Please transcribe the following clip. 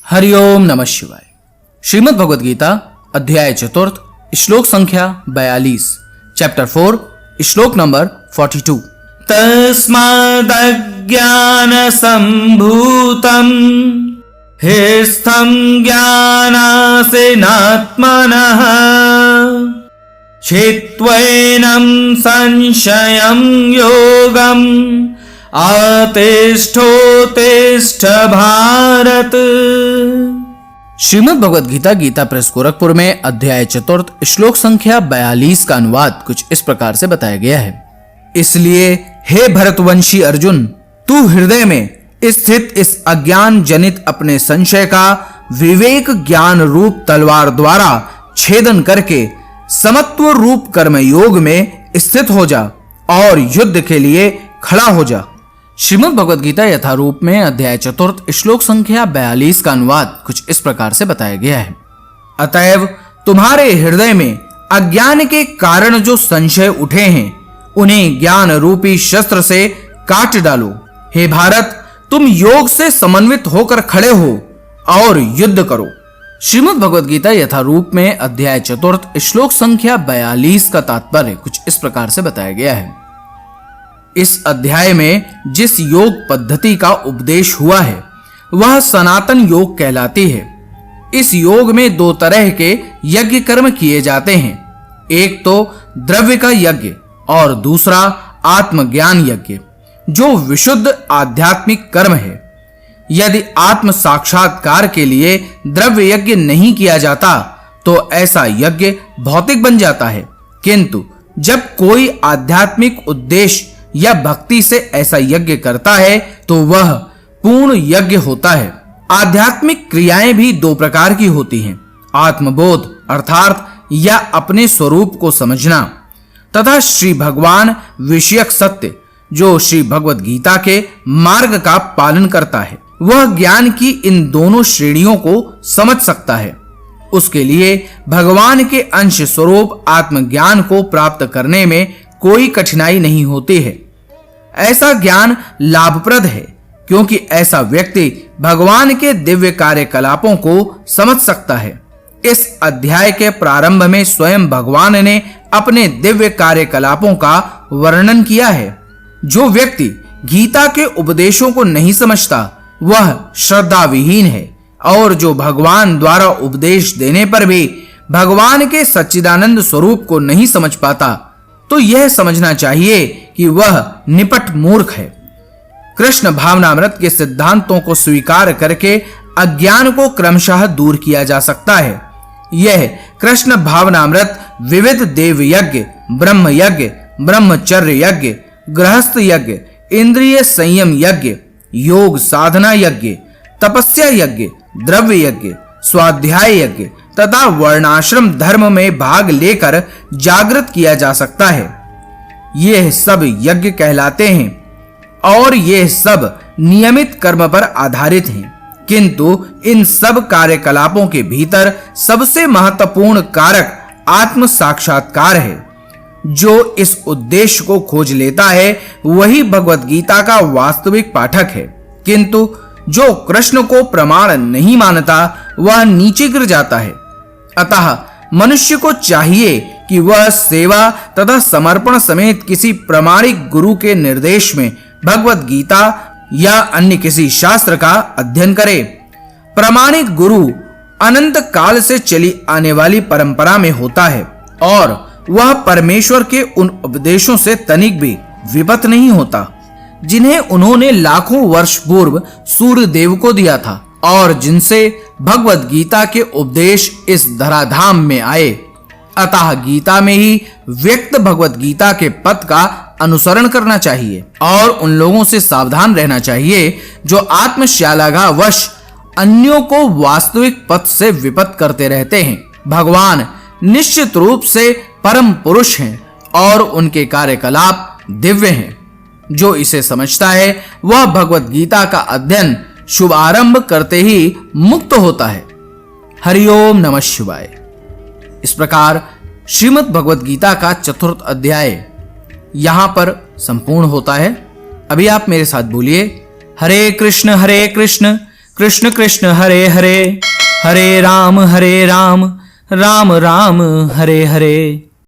हरिओम नमः शिवाय। श्रीमद् भगवद गीता अध्याय चतुर्थ श्लोक संख्या 42 चैप्टर 4 श्लोक नंबर 42। तस्मादज्ञान संभूतम् हृस्थं ज्ञानासिनात्मनः छित्त्वैनं संशयं योगम् आतिष्ठोत्तिष्ठ भारत। श्रीमद् भगवद गीता गीता प्रेस गोरखपुर में अध्याय चतुर्थ श्लोक संख्या 42 का अनुवाद कुछ इस प्रकार से बताया गया है। इसलिए हे भरतवंशी अर्जुन, तू हृदय में स्थित इस अज्ञान जनित अपने संशय का विवेक ज्ञान रूप तलवार द्वारा छेदन करके समत्व रूप कर्म योग में स्थित हो जा और युद्ध के लिए खड़ा हो जा। श्रीमद् भगवद गीता यथारूप में अध्याय चतुर्थ श्लोक संख्या 42 का अनुवाद कुछ इस प्रकार से बताया गया है। अतएव तुम्हारे हृदय में अज्ञान के कारण जो संशय उठे हैं, उन्हें ज्ञान रूपी शस्त्र से काट डालो। हे भारत, तुम योग से समन्वित होकर खड़े हो और युद्ध करो। श्रीमद् भगवद गीता यथारूप में अध्याय चतुर्थ श्लोक संख्या 42 का तात्पर्य कुछ इस प्रकार से बताया गया है। इस अध्याय में जिस योग पद्धति का उपदेश हुआ है वह सनातन योग कहलाती है। इस योग में दो तरह के यज्ञ कर्म किए जाते हैं, एक तो द्रव्य का यज्ञ और दूसरा आत्मज्ञान यज्ञ, जो विशुद्ध आध्यात्मिक कर्म है। यदि आत्म साक्षात्कार के लिए द्रव्य यज्ञ नहीं किया जाता तो ऐसा यज्ञ भौतिक बन जाता है, किंतु जब कोई आध्यात्मिक उद्देश्य या भक्ति से ऐसा यज्ञ करता है तो वह पूर्ण यज्ञ होता है। आध्यात्मिक क्रियाएं भी दो प्रकार की होती हैं, आत्मबोध अर्थात या अपने स्वरूप को समझना, तथा श्री भगवान विषयक सत्य जो श्री भगवद गीता के मार्ग का पालन करता है। वह ज्ञान की इन दोनों श्रेणियों को समझ सकता है। उसके लिए भगवान के अंश स्वरूप आत्मज्ञान को प्राप्त करने में कोई कठिनाई नहीं होती है। ऐसा ज्ञान लाभप्रद है, क्योंकि ऐसा व्यक्ति भगवान के दिव्य कार्यकलापों को समझ सकता है। इस अध्याय के प्रारंभ में स्वयं भगवान ने अपने दिव्य कार्यकलापों का वर्णन किया है। जो व्यक्ति गीता के उपदेशों को नहीं समझता वह श्रद्धा विहीन है, और जो भगवान द्वारा उपदेश देने पर भी भगवान के सच्चिदानंद स्वरूप को नहीं समझ पाता तो यह समझना चाहिए कि वह निपट मूर्ख है। कृष्ण भावनामृत के सिद्धांतों को स्वीकार करके अज्ञान को क्रमशः दूर किया जा सकता है। यह कृष्ण भावनामृत विविध देव यज्ञ, ब्रह्म यज्ञ, ब्रह्मचर्य यज्ञ, गृहस्थ यज्ञ, इंद्रिय संयम यज्ञ, योग साधना यज्ञ, तपस्या यज्ञ, द्रव्य यज्ञ, स्वाध्याय यज्ञ तथा वर्णाश्रम धर्म में भाग लेकर जागृत किया जा सकता है। यह सब यज्ञ कहलाते हैं और यह सब नियमित कर्म पर आधारित हैं, किंतु इन सब कार्यकलापों के भीतर सबसे महत्वपूर्ण कारक आत्म साक्षात्कार है। जो इस उद्देश्य को खोज लेता है वही भगवद गीता का वास्तविक पाठक है, किंतु जो कृष्ण को प्रमाण नहीं मानता वह नीचे गिर जाता है। अतः मनुष्य को चाहिए कि वह सेवा तथा समर्पण समेत किसी प्रामाणिक गुरु के निर्देश में भगवद गीता या अन्य किसी शास्त्र का अध्ययन करे। प्रामाणिक गुरु अनंत काल से चली आने वाली परंपरा में होता है और वह परमेश्वर के उन उपदेशों से तनिक भी विपत नहीं होता जिन्हें उन्होंने लाखों वर्ष पूर्व सूर्य देव को दिया था और जिनसे भगवद गीता के उपदेश इस धराधाम में आए। अतः गीता में ही व्यक्त भगवद गीता के पथ का अनुसरण करना चाहिए और उन लोगों से सावधान रहना चाहिए जो आत्मश्लाघावश अन्यों को वास्तविक पथ से विपत करते रहते हैं। भगवान निश्चित रूप से परम पुरुष हैं और उनके कार्यकलाप दिव्य हैं। जो इसे समझता है वह भगवद गीता का अध्ययन शुभारंभ करते ही मुक्त होता है। हरिओम नमः शिवाय। इस प्रकार श्रीमद् भगवद गीता का चतुर्थ अध्याय यहां पर संपूर्ण होता है। अभी आप मेरे साथ बोलिए, हरे कृष्ण कृष्ण कृष्ण हरे हरे, हरे राम राम राम हरे हरे।